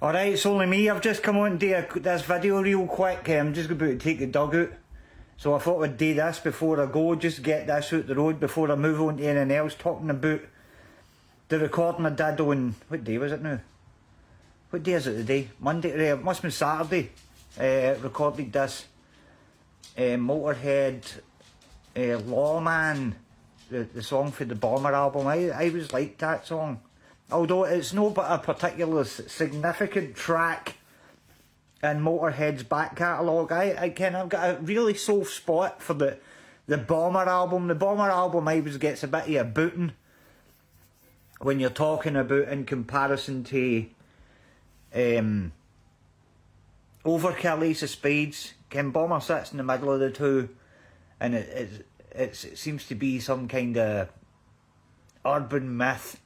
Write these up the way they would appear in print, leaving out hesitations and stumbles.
Alright, it's only me. I've just come on to do this video real quick. I'm just about to take the dog out. So I thought I'd do this before I go, just get this out the road before I move on to anything else. Talking about the recording I did on, what day was it now? What day is it today? Monday? It must have been Saturday. Recorded this Motorhead Lawman, the song for the Bomber album. I was like that song. Although it's no but a particular significant track in Motorhead's back catalogue. I've got a really soft spot for the Bomber album. The Bomber album always gets a bit of a booting when you're talking about in comparison to Overkill, Ace of Spades. Ken Bomber sits in the middle of the two, and it seems to be some kind of urban myth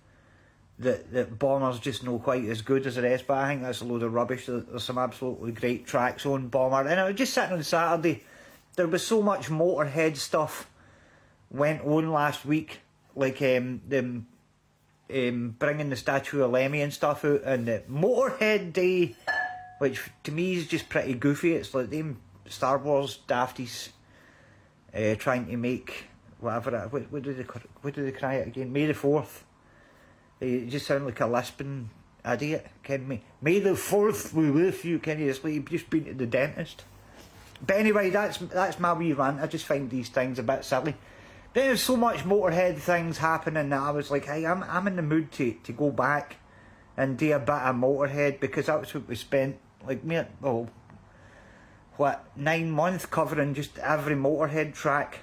that Bomber's just not quite as good as the rest, but I think that's a load of rubbish. There's some absolutely great tracks on Bomber, and I was just sitting on Saturday, there was so much Motorhead stuff went on last week, like them bringing the statue of Lemmy and stuff out, and the Motorhead Day, which to me is just pretty goofy. It's like them Star Wars dafties trying to make whatever, what do they cry it again? May the 4th. You just sound like a lisping idiot, can me? May the 4th be with you, can you? It's like you've just been to the dentist. But anyway, that's my wee rant. I just find these things a bit silly. There's so much Motorhead things happening that I was like, hey, I'm in the mood to go back and do a bit of Motorhead, because that's what we spent, like, 9 months covering just every Motorhead track.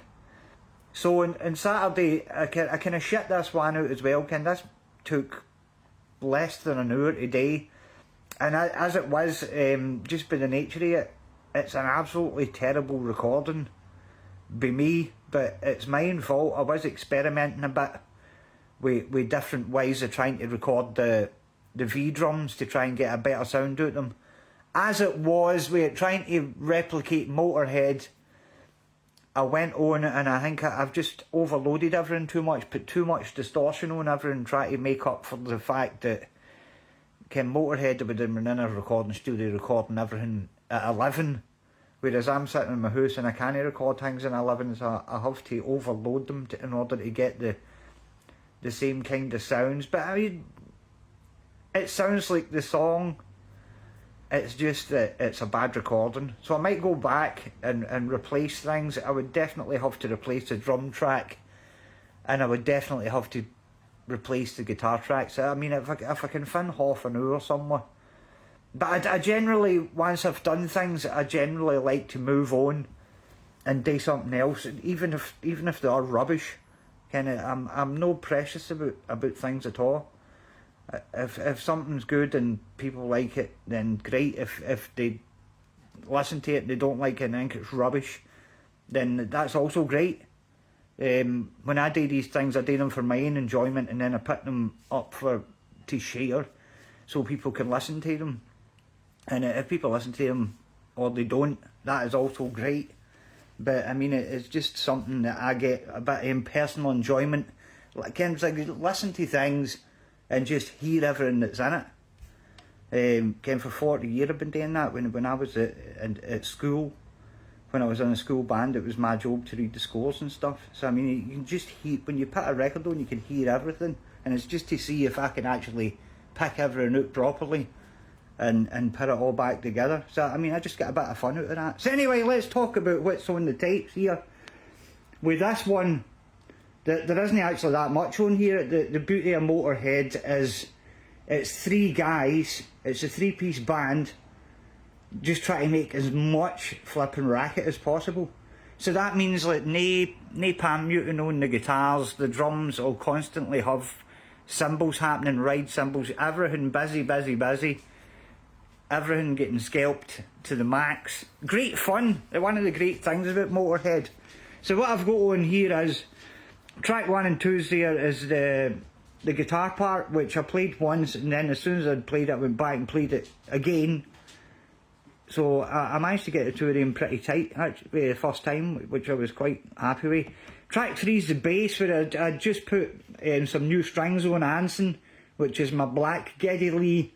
So on Saturday, I kind of shit this one out as well. This took less than an hour today, and as it was, just by the nature of it, it's an absolutely terrible recording by me, but it's my own fault. I was experimenting a bit with different ways of trying to record the V drums to try and get a better sound out of them. As it was, with trying to replicate Motorhead, I went on and I think I've just overloaded everything too much, put too much distortion on everything, trying to make up for the fact that Motorhead have been in a recording studio recording everything at 11, whereas I'm sitting in my house and I can't record things at 11, so I have to overload them in order to get the same kind of sounds. But I mean, it sounds like the song. It's just that it's a bad recording. So I might go back and replace things. I would definitely have to replace the drum track, and I would definitely have to replace the guitar tracks. I mean, if I can find half an hour somewhere. But I generally, once I've done things, I generally like to move on and do something else, even if they are rubbish. I'm no precious about things at all. If something's good and people like it, then great. If they listen to it and they don't like it and think it's rubbish, then that's also great. When I do these things, I do them for my own enjoyment, and then I put them up to share so people can listen to them. And if people listen to them or they don't, that is also great. But I mean, it's just something that I get a bit of personal enjoyment. Like, listen to things and just hear everything that's in it. For 40 years I've been doing that. When I was at school, when I was in a school band, it was my job to read the scores and stuff. So I mean, you can just hear, when you put a record on, you can hear everything, and it's just to see if I can actually pick everything out properly and put it all back together. So I mean, I just get a bit of fun out of that. So anyway, let's talk about what's on the tapes here. With this one, there isn't actually that much on here. The beauty of Motorhead is it's 3 guys, it's a 3-piece band, just trying to make as much flipping racket as possible. So that means like no pan muting on the guitars, the drums will constantly have cymbals happening, ride cymbals, everything busy, everything getting scalped to the max. Great fun, one of the great things about Motorhead. So what I've got on here is track 1 and 2 there is the guitar part, which I played once, and then as soon as I'd played it, I went back and played it again. So I managed to get the two of them pretty tight, actually, the first time, which I was quite happy with. Track 3 is the bass, where I just put some new strings on Anson, which is my black Geddy Lee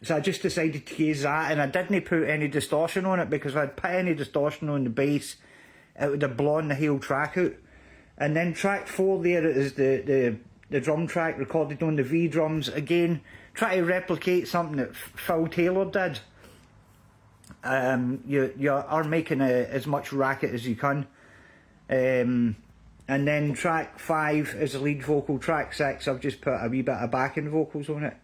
So I just decided to use that, and I didn't put any distortion on it, because if I'd put any distortion on the bass, it would have blown the whole track out. And then track 4 there is the drum track recorded on the V drums. Again, try to replicate something that Phil Taylor did. You are making as much racket as you can. And then track 5 is the lead vocal. Track 6 I've just put a wee bit of backing vocals on it.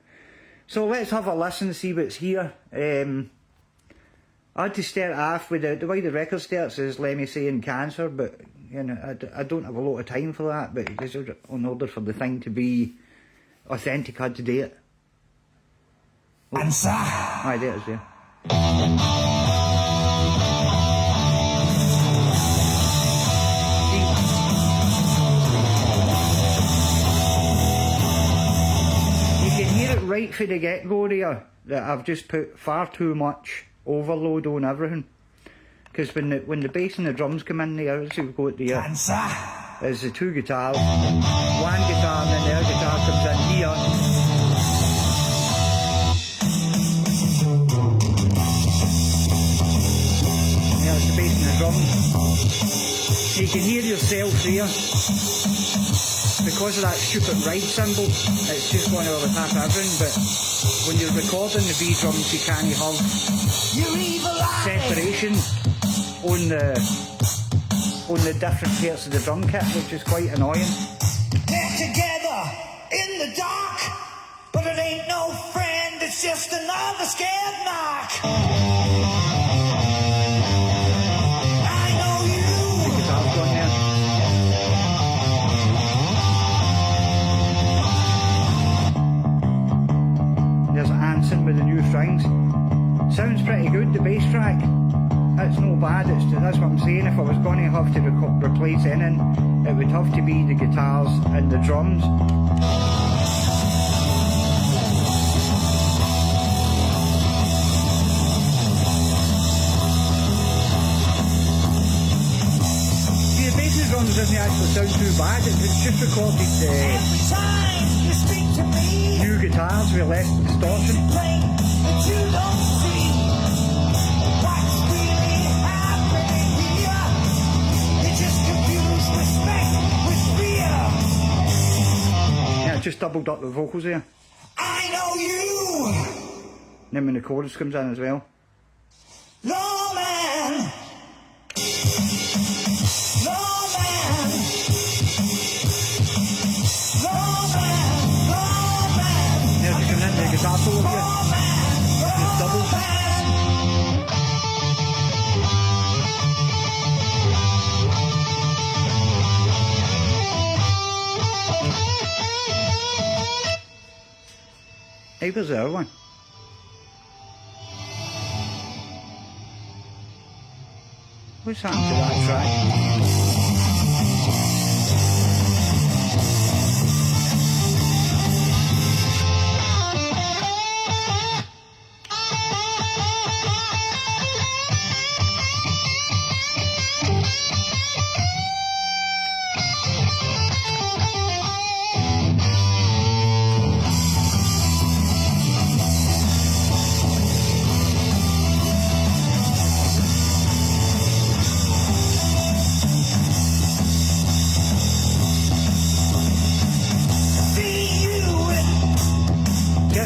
So let's have a listen and see what's here. I had to start off with the way the record starts is Let Me Say in Cancer, but you know, I don't have a lot of time for that, but because in order for the thing to be authentic I had to do it. Answer. Aye, there it is, there. Right for the get-go there, that I've just put far too much overload on everything. Because when the bass and the drums come in there, as we've got there, there's the 2 guitars, 1 guitar, and then the other guitar comes in here. There's the bass and the drums. You can hear yourself there. Because of that stupid ride cymbal, it's just going to overtake everything, but when you're recording the V drums you can't have separation on the different parts of the drum kit, which is quite annoying. They're together in the dark, but it ain't no friend, it's just another scared knock. I know you. The guitar's going there. There's Anson with the new strings. Sounds pretty good, the bass track. It's no bad, that's what I'm saying. If I was going to have to replace anything, it would have to be the guitars and the drums. See, the bass and drums doesn't actually sound too bad. It's just recorded new guitars with less distortion. Yeah, just doubled up the vocals there. I know you. And then when the chorus comes in as well. Lawman. Lawman. There's the coming in, the guitar solo here. Just double. Hey, where's the other one? What's happened to that track?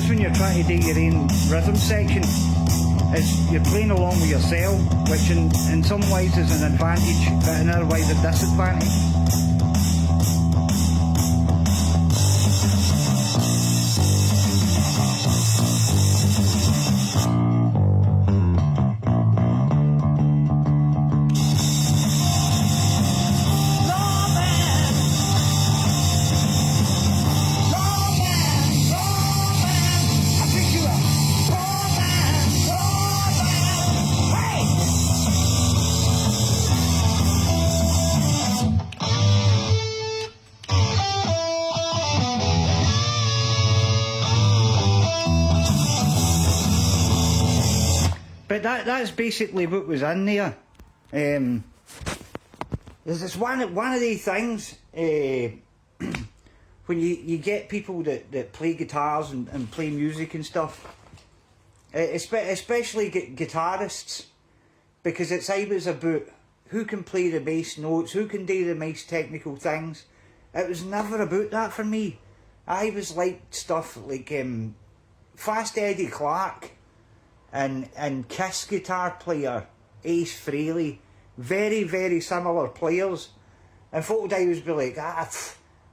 When you're trying to do your own rhythm section, is you're playing along with yourself, which in some ways is an advantage, but in other ways a disadvantage. But that's basically what was in there. There's this one of these things when you get people that play guitars and play music and stuff, especially guitarists, because it's always about who can play the bass notes, who can do the nice technical things. It was never about that for me. I always liked stuff like Fast Eddie Clarke and Kiss guitar player Ace Frehley. Very, very similar players. And folk would always be like,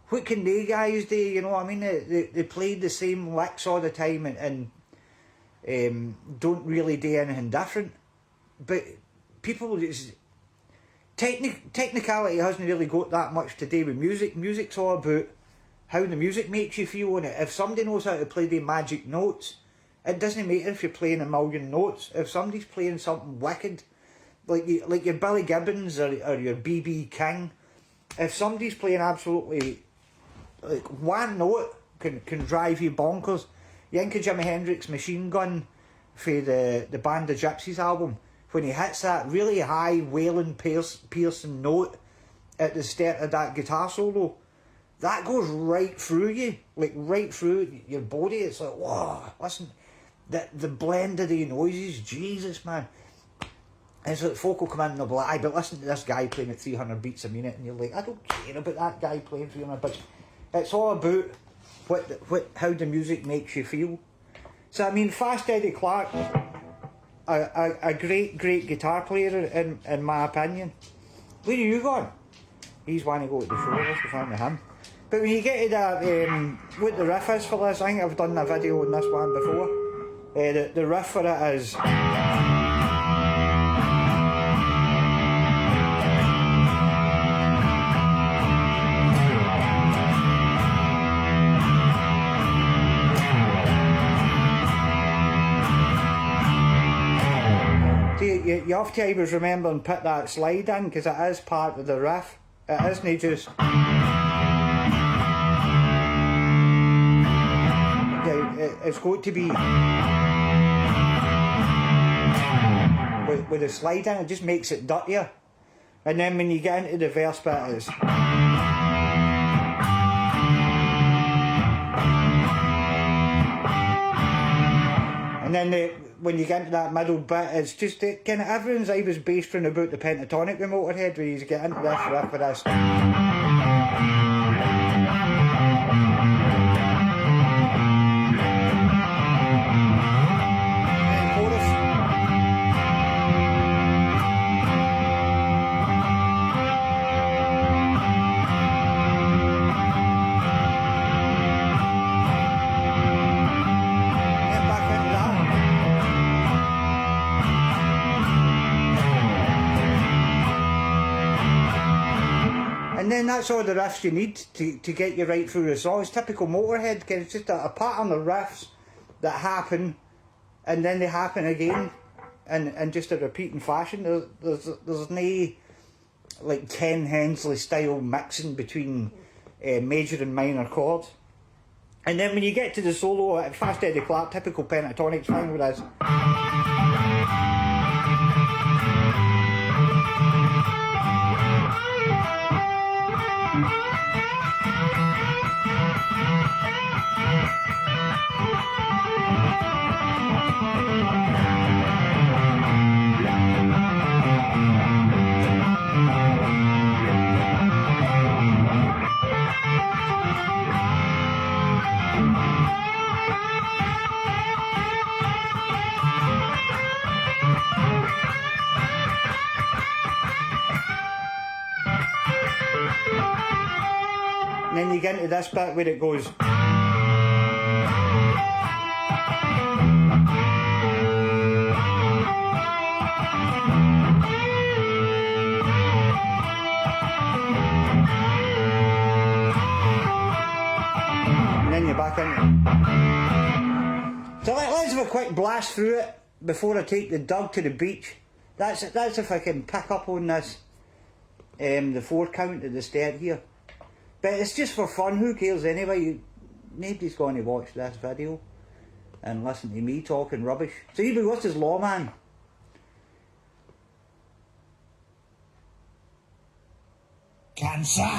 what can they guys do? You know what I mean? They played the same licks all the time and don't really do anything different. But people just... Technicality hasn't really got that much to do with music. Music's all about how the music makes you feel on it. If somebody knows how to play the magic notes, it doesn't matter if you're playing a million notes. If somebody's playing something wicked, like your Billy Gibbons or your B.B. King, if somebody's playing absolutely like one note can drive you bonkers. You think of Jimi Hendrix Machine Gun for the Band of Gypsies album, when he hits that really high wailing piercing note at the start of that guitar solo, that goes right through you, like right through your body. It's like, whoa, listen, the blend of the noises, Jesus, man. It's like folk will come in and they'll be like, but listen to this guy playing at 300 beats a minute, and you're like, I don't care about that guy playing 300 beats. It's all about how the music makes you feel. So I mean, Fast Eddie Clarke, a great guitar player in my opinion. Where are you going? He's wanting to go to the show. Let's go find him. But when you get to that, what the riff is for this, I think I've done a video on this one before. The riff for it is... You have to always remember and put that slide in, because it is part of the riff. It isn't just... It's got to be... With the slide in, it just makes it dirtier. And then when you get into the verse bit, it's... And then when you get into that middle bit, it's just kind of everyone's always based around about the pentatonic with Motorhead, where you get into this riff with this. And then that's all the riffs you need to get you right through the song. It's typical Motorhead, because it's just a pattern of riffs that happen, and then they happen again, and just a repeating fashion. There's no like Ken Hensley style mixing between major and minor chords. And then when you get to the solo, Fast Eddie Clarke, typical pentatonic thing with this. And then you get into this bit where it goes. And then you're back in. So let's have a quick blast through it before I take the dog to the beach. That's if I can pick up on this, the 4 count at the start here. But it's just for fun, who cares anyway? Nobody's going to watch this video and listen to me talking rubbish. So you've been with this Lawman. Cancer.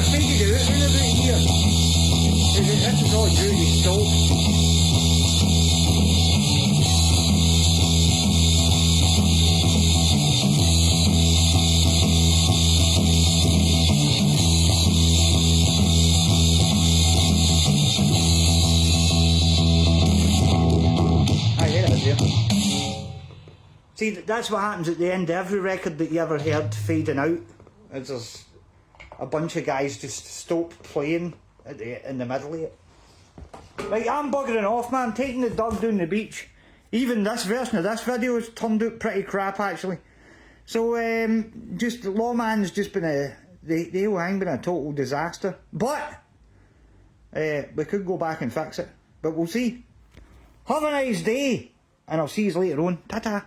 I faded it out in about here. This is all due to salt. See, that's what happens at the end of every record that you ever heard fading out. Is there's a bunch of guys just stop playing in the middle of it. Right, I'm buggering off, man. Taking the dog down the beach. Even this version of this video has turned out pretty crap, actually. So, just Lawman's just been the whole thing been a total disaster. But we could go back and fix it. But we'll see. Have a nice day, and I'll see you later on. Ta-ta.